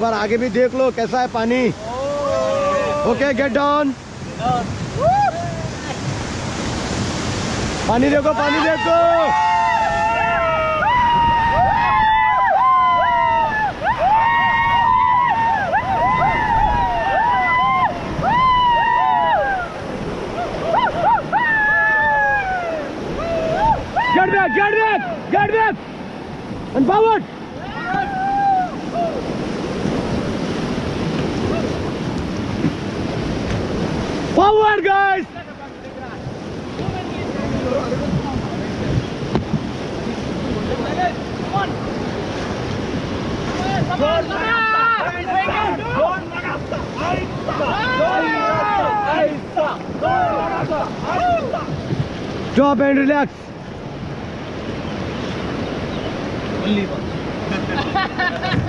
बार आगे भी देख लो कैसा है पानी। Okay get down. पानी देखो, पानी देखो। Get back, and forward. Forward, guys. Stop and relax. Only one.